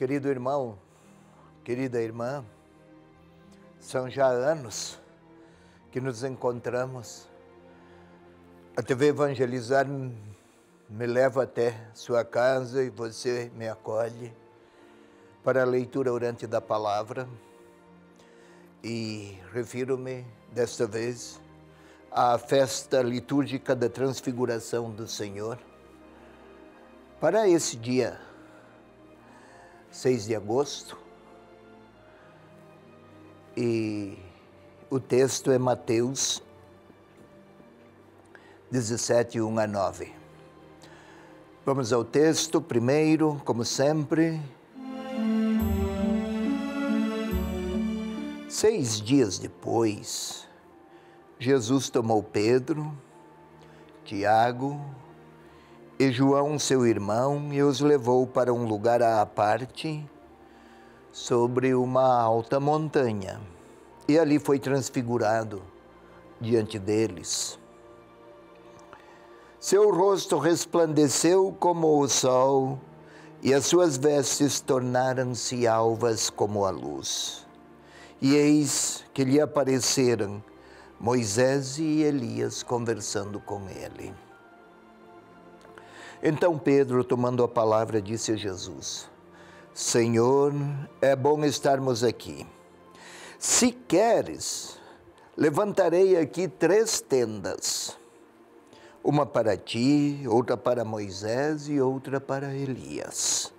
Querido irmão, querida irmã, são já anos que nos encontramos. A TV Evangelizar me leva até sua casa e você me acolhe para a leitura orante da palavra. E refiro-me, desta vez, à festa litúrgica da Transfiguração do Senhor. Para esse dia 6 de agosto, e o texto é Mateus 17, 1 a 9. Vamos ao texto primeiro, como sempre. 6 dias depois, Jesus tomou Pedro, Tiago e João, seu irmão, e os levou para um lugar à parte, sobre uma alta montanha, e ali foi transfigurado diante deles. Seu rosto resplandeceu como o sol, e as suas vestes tornaram-se alvas como a luz. E eis que lhe apareceram Moisés e Elias conversando com ele. Então Pedro, tomando a palavra, disse a Jesus: Senhor, é bom estarmos aqui. Se queres, levantarei aqui 3 tendas. Uma para ti, outra para Moisés e outra para Elias.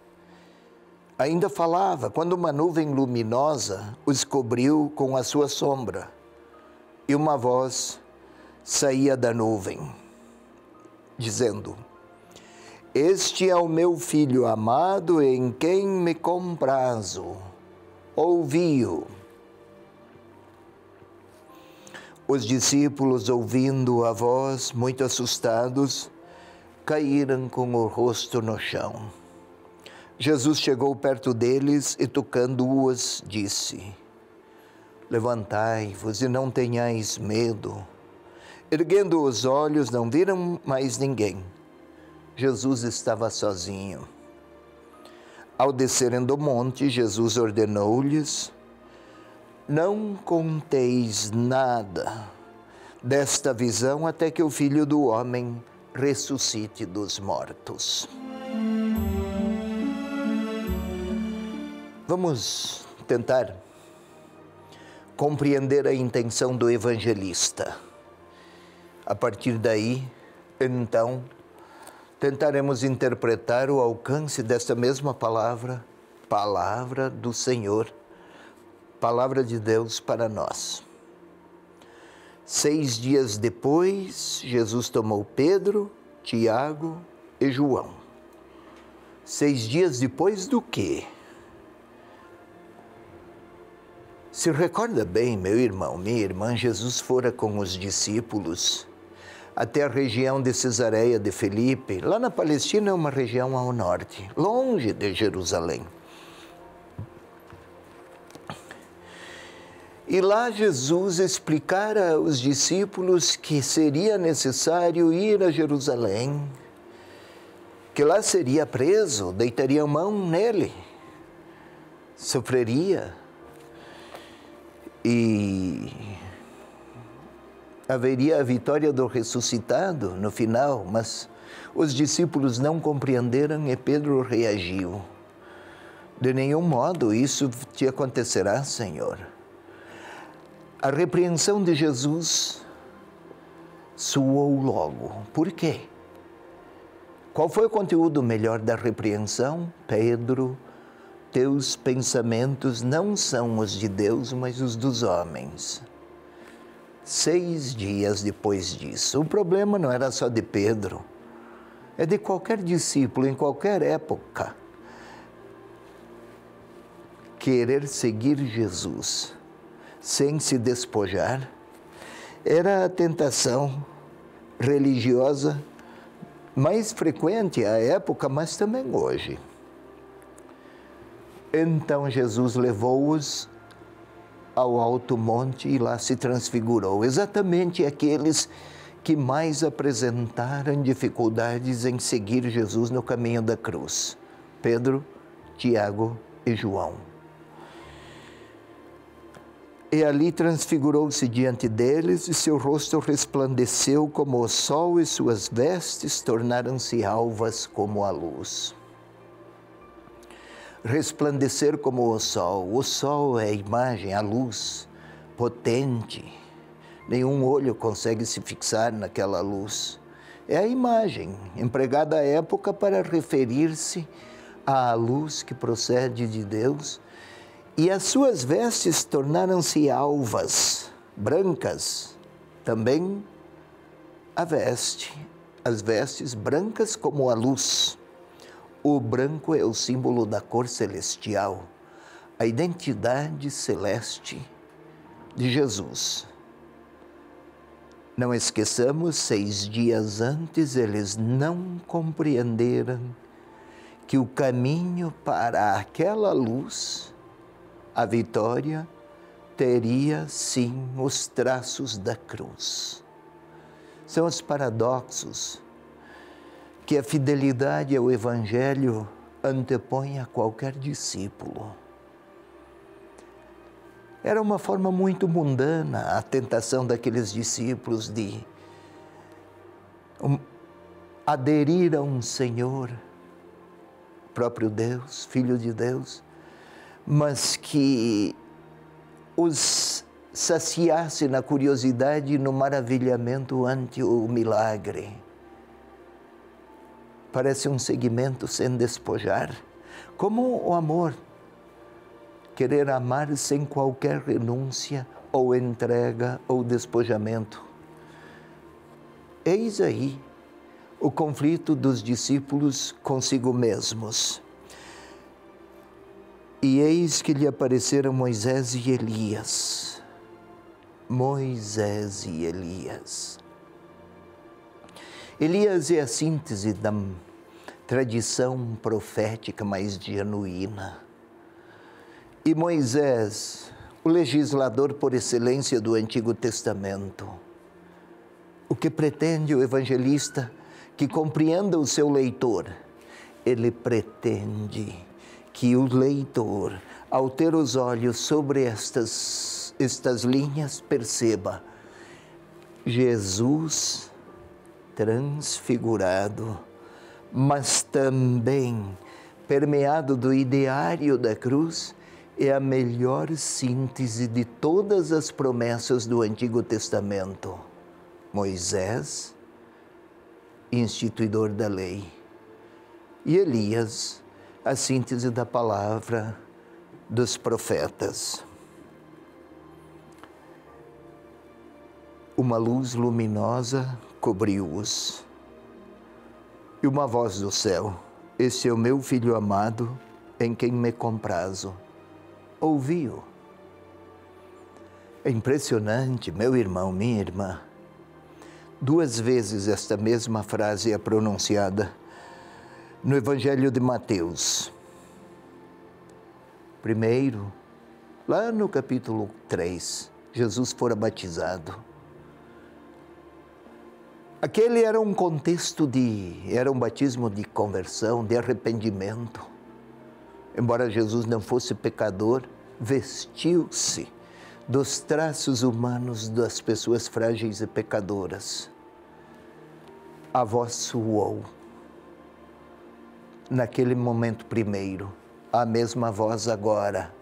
Ainda falava quando uma nuvem luminosa os cobriu com a sua sombra, e uma voz saía da nuvem, dizendo: Este é o meu filho amado, em quem me comprazo. Ouvi-o. Os discípulos, ouvindo a voz, muito assustados, caíram com o rosto no chão. Jesus chegou perto deles e, tocando-os, disse: Levantai-vos e não tenhais medo. Erguendo os olhos, não viram mais ninguém. Jesus estava sozinho. Ao descerem do monte, Jesus ordenou-lhes: Não conteis nada desta visão até que o Filho do Homem ressuscite dos mortos. Vamos tentar compreender a intenção do evangelista. A partir daí, então, tentaremos interpretar o alcance desta mesma palavra, palavra do Senhor, palavra de Deus para nós. 6 dias depois, Jesus tomou Pedro, Tiago e João. 6 dias depois do quê? Se recorda bem, meu irmão, minha irmã, Jesus fora com os discípulos até a região de Cesareia de Filipe. Lá na Palestina é uma região ao norte, longe de Jerusalém. E lá Jesus explicara aos discípulos que seria necessário ir a Jerusalém, que lá seria preso, deitariam mão nele, sofreria e haveria a vitória do ressuscitado no final, mas os discípulos não compreenderam e Pedro reagiu: De nenhum modo isso te acontecerá, Senhor. A repreensão de Jesus soou logo. Por quê? Qual foi o conteúdo melhor da repreensão? Pedro, teus pensamentos não são os de Deus, mas os dos homens. 6 dias depois disso, o problema não era só de Pedro, é de qualquer discípulo, em qualquer época. Querer seguir Jesus sem se despojar era a tentação religiosa mais frequente à época, mas também hoje. Então Jesus levou-os ao alto monte e lá se transfigurou. Exatamente aqueles que mais apresentaram dificuldades em seguir Jesus no caminho da cruz: Pedro, Tiago e João. E ali transfigurou-se diante deles, e seu rosto resplandeceu como o sol, e suas vestes tornaram-se alvas como a luz. Resplandecer como o sol é a imagem, a luz potente. Nenhum olho consegue se fixar naquela luz. É a imagem empregada à época para referir-se à luz que procede de Deus. E as suas vestes tornaram-se alvas, brancas, também as vestes brancas como a luz. O branco é o símbolo da cor celestial, a identidade celeste de Jesus. Não esqueçamos, 6 dias antes eles não compreenderam que o caminho para aquela luz, a vitória, teria sim os traços da cruz. São os paradoxos que a fidelidade ao Evangelho antepõe a qualquer discípulo. Era uma forma muito mundana a tentação daqueles discípulos de aderir a um Senhor, próprio Deus, Filho de Deus, mas que os saciasse na curiosidade e no maravilhamento ante o milagre. Parece um seguimento sem despojar, como o amor, querer amar sem qualquer renúncia ou entrega ou despojamento. Eis aí o conflito dos discípulos consigo mesmos. E eis que lhe apareceram Moisés e Elias. Moisés e Elias. Elias é a síntese da tradição profética mais genuína. E Moisés, o legislador por excelência do Antigo Testamento. O que pretende o evangelista que compreenda o seu leitor? Ele pretende que o leitor, ao ter os olhos sobre estas linhas, perceba Jesus transfigurado, mas também permeado do ideário da cruz, é a melhor síntese de todas as promessas do Antigo Testamento. Moisés, instituidor da lei, e Elias, a síntese da palavra dos profetas. Uma luz luminosa cobriu-os. E uma voz do céu: "Esse é o meu filho amado, em quem me comprazo." Ouviu. É impressionante, meu irmão, minha irmã. 2 vezes esta mesma frase é pronunciada no Evangelho de Mateus. Primeiro, lá no capítulo 3, Jesus fora batizado. Aquele era um contexto era um batismo de conversão, de arrependimento. Embora Jesus não fosse pecador, vestiu-se dos traços humanos das pessoas frágeis e pecadoras. A voz soou. Naquele momento primeiro, a mesma voz agora,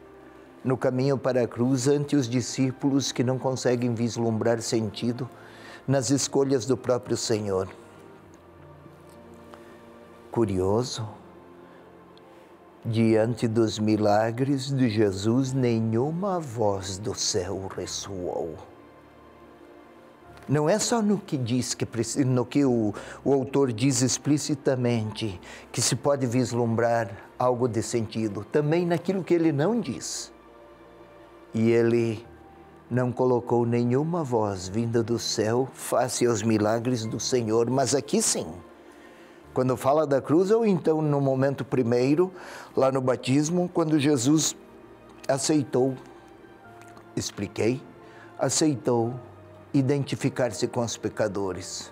no caminho para a cruz, ante os discípulos que não conseguem vislumbrar sentido nas escolhas do próprio Senhor. Curioso, diante dos milagres de Jesus, nenhuma voz do céu ressoou. Não é só no que o autor diz explicitamente que se pode vislumbrar algo de sentido, também naquilo que ele não diz. E ele não colocou nenhuma voz vinda do céu face aos milagres do Senhor, mas aqui sim. Quando fala da cruz, ou então no momento primeiro, lá no batismo, quando Jesus aceitou identificar-se com os pecadores.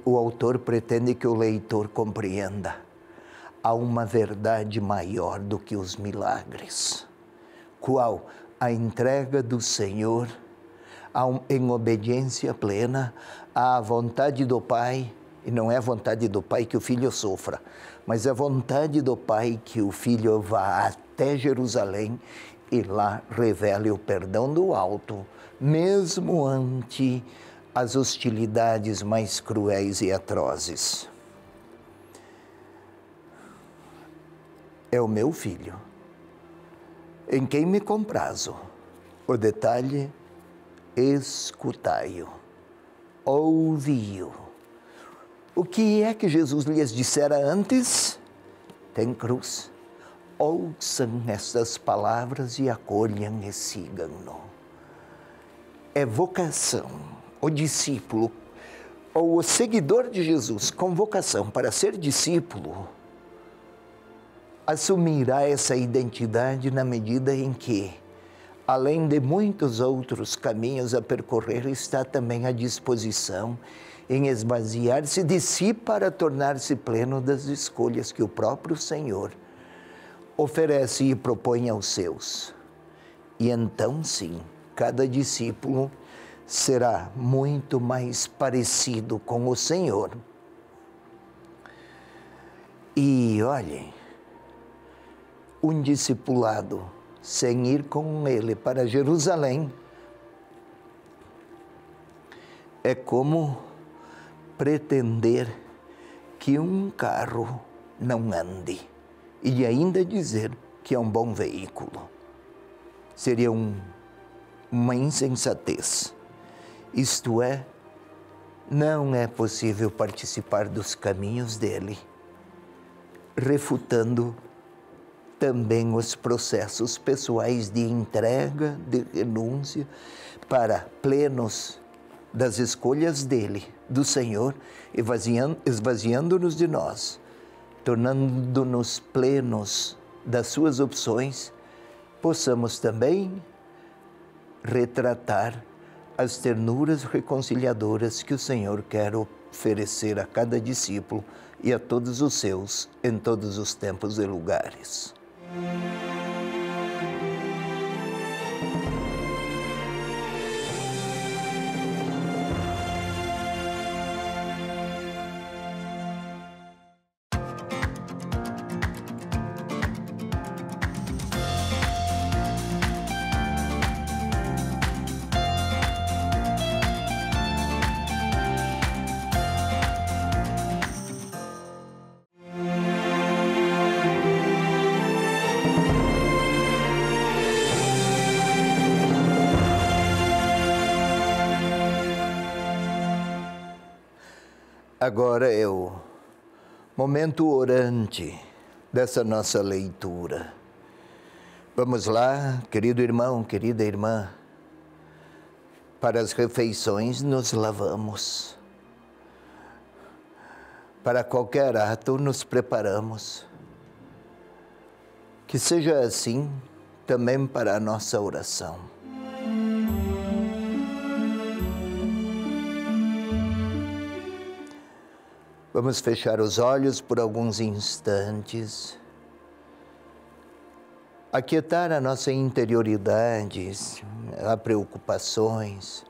O autor pretende que o leitor compreenda há uma verdade maior do que os milagres. Qual? A entrega do Senhor em obediência plena à vontade do Pai. E não é a vontade do Pai que o Filho sofra, mas a vontade do Pai que o Filho vá até Jerusalém e lá revele o perdão do alto, mesmo ante as hostilidades mais cruéis e atrozes. É o meu filho, em quem me comprazo. O detalhe, escutai-o, ouvi-o. O que é que Jesus lhes dissera antes? Tem cruz. Ouçam estas palavras e acolham e sigam-no. É vocação. O discípulo, ou o seguidor de Jesus com vocação para ser discípulo, assumirá essa identidade na medida em que, além de muitos outros caminhos a percorrer, está também à disposição em esvaziar-se de si para tornar-se pleno das escolhas que o próprio Senhor oferece e propõe aos seus. E então, sim, cada discípulo será muito mais parecido com o Senhor. E olhem, um discipulado sem ir com ele para Jerusalém é como pretender que um carro não ande e ainda dizer que é um bom veículo. Seria uma insensatez. Isto é, não é possível participar dos caminhos dele, refutando também os processos pessoais de entrega, de renúncia, para plenos das escolhas dele, do Senhor, esvaziando-nos de nós, tornando-nos plenos das suas opções, possamos também retratar as ternuras reconciliadoras que o Senhor quer oferecer a cada discípulo e a todos os seus, em todos os tempos e lugares. Agora é o momento orante dessa nossa leitura. Vamos lá, querido irmão, querida irmã. Para as refeições nos lavamos. Para qualquer ato nos preparamos. Que seja assim também para a nossa oração. Vamos fechar os olhos por alguns instantes, aquietar a nossa interioridade, há preocupações,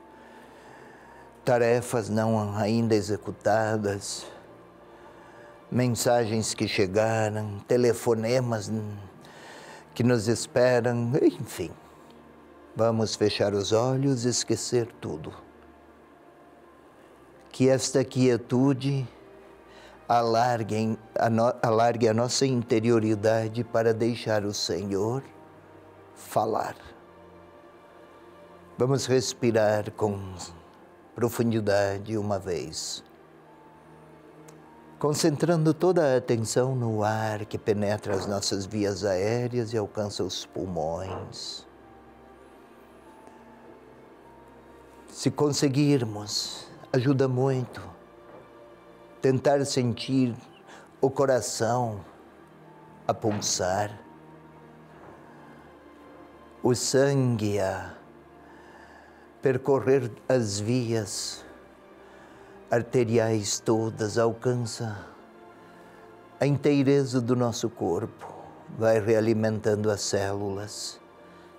tarefas não ainda executadas, mensagens que chegaram, telefonemas que nos esperam, enfim. Vamos fechar os olhos e esquecer tudo. Que esta quietude alargue a nossa interioridade para deixar o Senhor falar. Vamos respirar com profundidade uma vez, concentrando toda a atenção no ar que penetra as nossas vias aéreas e alcança os pulmões. Se conseguirmos, ajuda muito tentar sentir o coração a pulsar, o sangue a percorrer as vias arteriais todas, alcança a inteireza do nosso corpo, vai realimentando as células.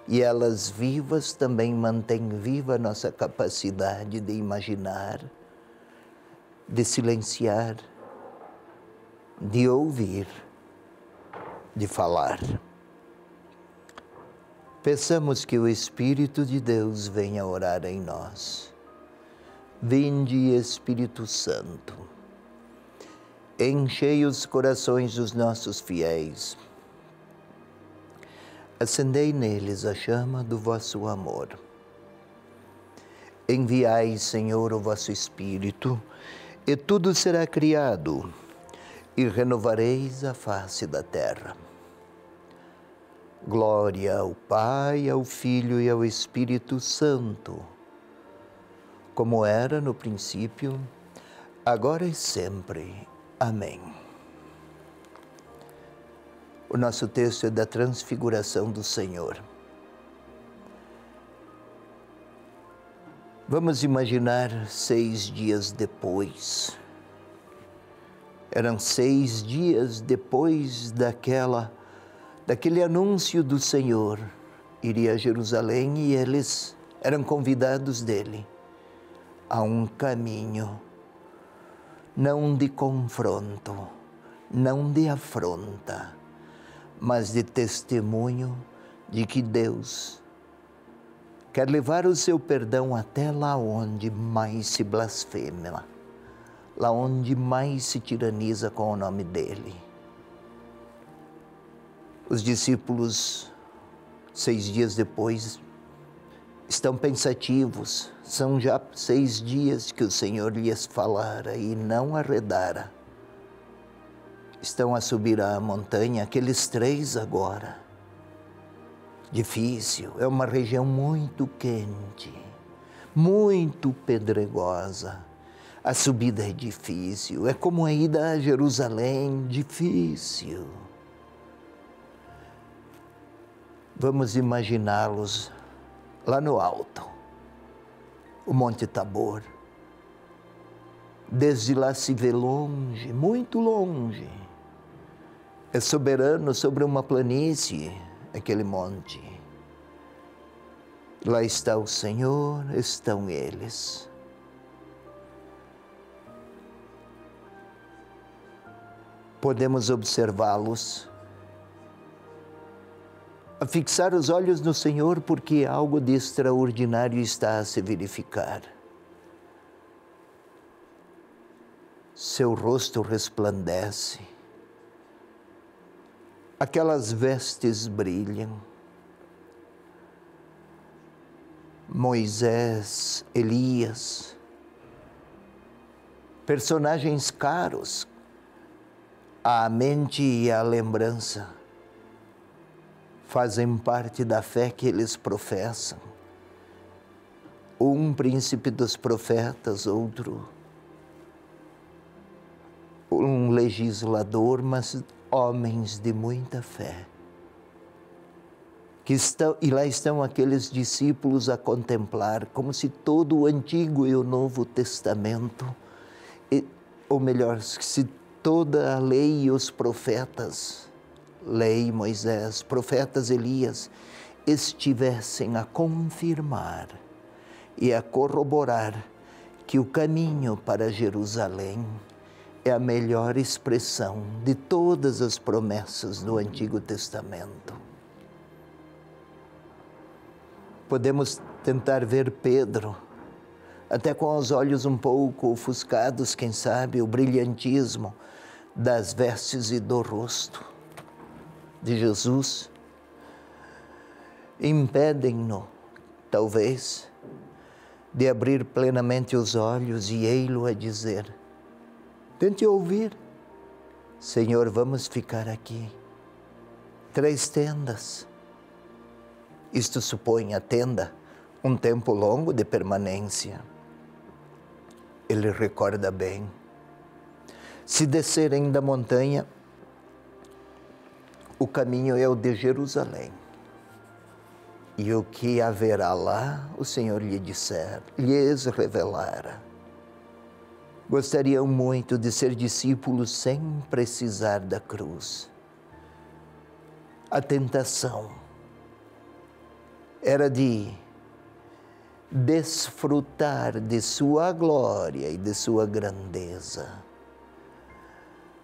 E elas vivas também mantêm viva a nossa capacidade de imaginar, de silenciar, de ouvir, de falar. Peçamos que o Espírito de Deus venha orar em nós. Vinde, Espírito Santo, enchei os corações dos nossos fiéis, acendei neles a chama do vosso amor. Enviai, Senhor, o vosso Espírito, e tudo será criado, e renovareis a face da terra. Glória ao Pai, ao Filho e ao Espírito Santo, como era no princípio, agora e sempre. Amém. O nosso texto é da Transfiguração do Senhor. Vamos imaginar 6 dias depois. Eram 6 dias depois daquele anúncio do Senhor. Iria a Jerusalém e eles eram convidados dele a um caminho, não de confronto, não de afronta, mas de testemunho de que Deus quer levar o seu perdão até lá onde mais se blasfema, lá onde mais se tiraniza com o nome dele. Os discípulos, 6 dias depois, estão pensativos. São já 6 dias que o Senhor lhes falara e não arredara. Estão a subir a montanha, aqueles 3 agora. Difícil, é uma região muito quente, muito pedregosa. A subida é difícil, é como a ida a Jerusalém, difícil. Vamos imaginá-los lá no alto, o Monte Tabor. Desde lá se vê longe, muito longe. É soberano sobre uma planície, aquele monte. Lá está o Senhor, estão eles. Podemos observá-los, a fixar os olhos no Senhor, porque algo de extraordinário está a se verificar. Seu rosto resplandece, aquelas vestes brilham. Moisés, Elias, personagens caros à mente e à lembrança, fazem parte da fé que eles professam. Um príncipe dos profetas, outro um legislador, mas homens de muita fé. E lá estão aqueles discípulos a contemplar, como se todo o Antigo e o Novo Testamento, ou melhor, se toda a lei e os profetas, lei, Moisés, profetas, Elias, estivessem a confirmar e a corroborar que o caminho para Jerusalém é a melhor expressão de todas as promessas do Antigo Testamento. Podemos tentar ver Pedro, até com os olhos um pouco ofuscados, quem sabe, o brilhantismo das vestes e do rosto de Jesus, impedem-no, talvez, de abrir plenamente os olhos e ei-lo a dizer: tente ouvir, Senhor, vamos ficar aqui. 3 tendas. Isto supõe a tenda um tempo longo de permanência. Ele recorda bem. Se descerem da montanha, o caminho é o de Jerusalém. E o que haverá lá, o Senhor lhes revelara. gostariam muito de ser discípulos sem precisar da cruz. A tentação era de desfrutar de sua glória e de sua grandeza,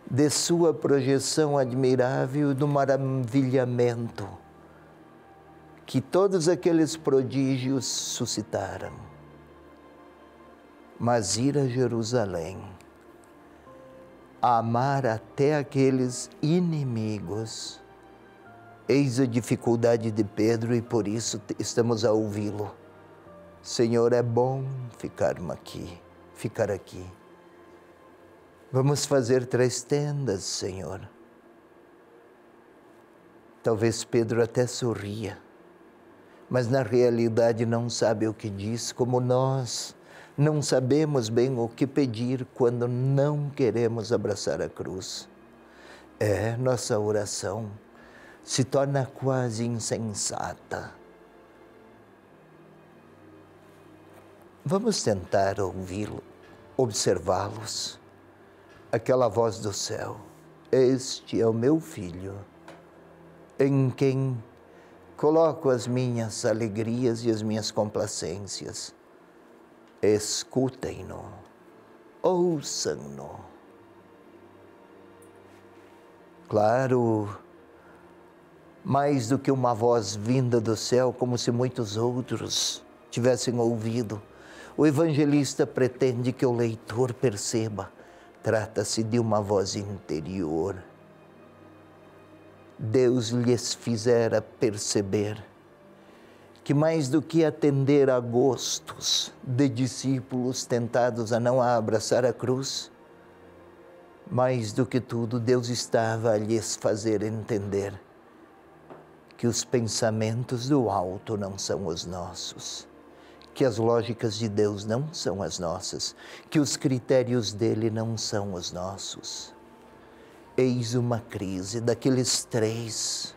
de sua projeção admirável, do maravilhamento que todos aqueles prodígios suscitaram. Mas ir a Jerusalém, amar até aqueles inimigos, eis a dificuldade de Pedro e por isso estamos a ouvi-lo. Senhor, é bom ficar aqui. Vamos fazer 3 tendas, Senhor. Talvez Pedro até sorria, mas na realidade não sabe o que diz, como nós não sabemos bem o que pedir quando não queremos abraçar a cruz. Nossa oração se torna quase insensata. Vamos tentar ouvi-lo, observá-los. Aquela voz do céu: este é o meu filho, em quem coloco as minhas alegrias e as minhas complacências. Escutem-no, ouçam-no. Claro, mais do que uma voz vinda do céu, como se muitos outros tivessem ouvido, o evangelista pretende que o leitor perceba. Trata-se de uma voz interior. Deus lhes fizera perceber que mais do que atender a gostos de discípulos tentados a não abraçar a cruz, mais do que tudo, Deus estava a lhes fazer entender que os pensamentos do alto não são os nossos, que as lógicas de Deus não são as nossas, que os critérios dele não são os nossos. Eis uma crise daqueles 3,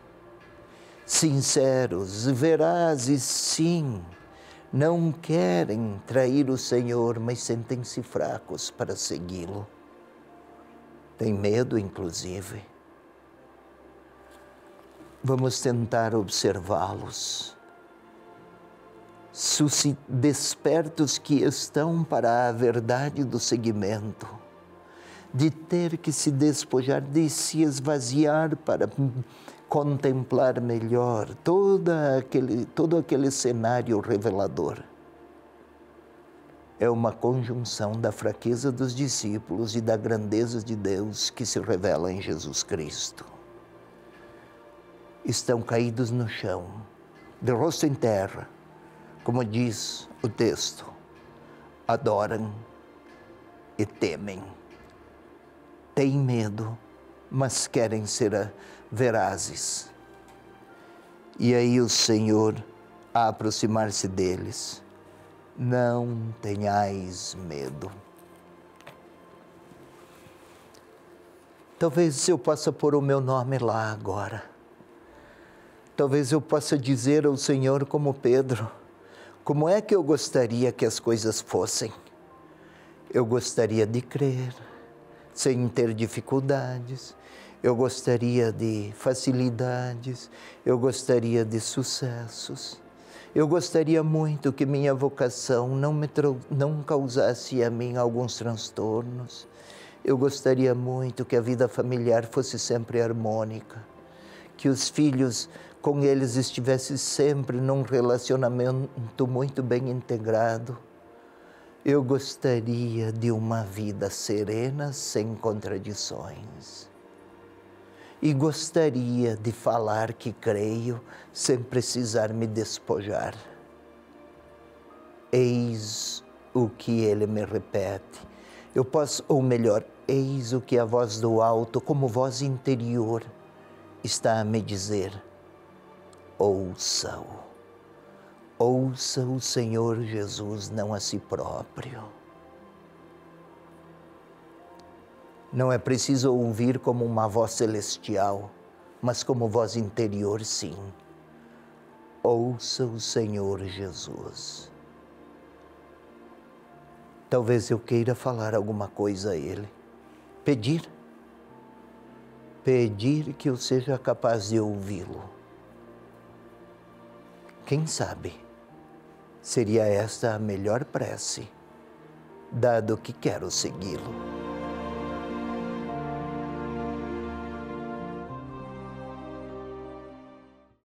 sinceros, verazes, sim, não querem trair o Senhor, mas sentem-se fracos para segui-lo. Tem medo, inclusive. Vamos tentar observá-los, despertos que estão para a verdade do seguimento, de ter que se despojar, de se esvaziar para contemplar melhor todo aquele cenário revelador. É uma conjunção da fraqueza dos discípulos e da grandeza de Deus que se revela em Jesus Cristo. Estão caídos no chão, de rosto em terra, como diz o texto, adoram e temem. Têm medo, mas querem ser verazes. E aí o Senhor, a aproximar-se deles: não tenhais medo. Talvez eu possa pôr o meu nome lá agora. Talvez eu possa dizer ao Senhor como Pedro: como é que eu gostaria que as coisas fossem? Eu gostaria de crer, sem ter dificuldades. Eu gostaria de facilidades. Eu gostaria de sucessos. Eu gostaria muito que minha vocação não causasse a mim alguns transtornos. Eu gostaria muito que a vida familiar fosse sempre harmônica, que os filhos, com eles estivesse sempre num relacionamento muito bem integrado. Eu gostaria de uma vida serena, sem contradições. E gostaria de falar que creio, sem precisar me despojar. Eis o que ele me repete. Eu posso, ou melhor, eis o que a voz do alto, como voz interior, está a me dizer: ouça-o. Ouça o Senhor Jesus, não a si próprio. Não é preciso ouvir como uma voz celestial, mas como voz interior, sim. Ouça o Senhor Jesus. talvez eu queira falar alguma coisa a Ele. Pedir que eu seja capaz de ouvi-lo. Quem sabe seria esta a melhor prece, dado que quero segui-lo.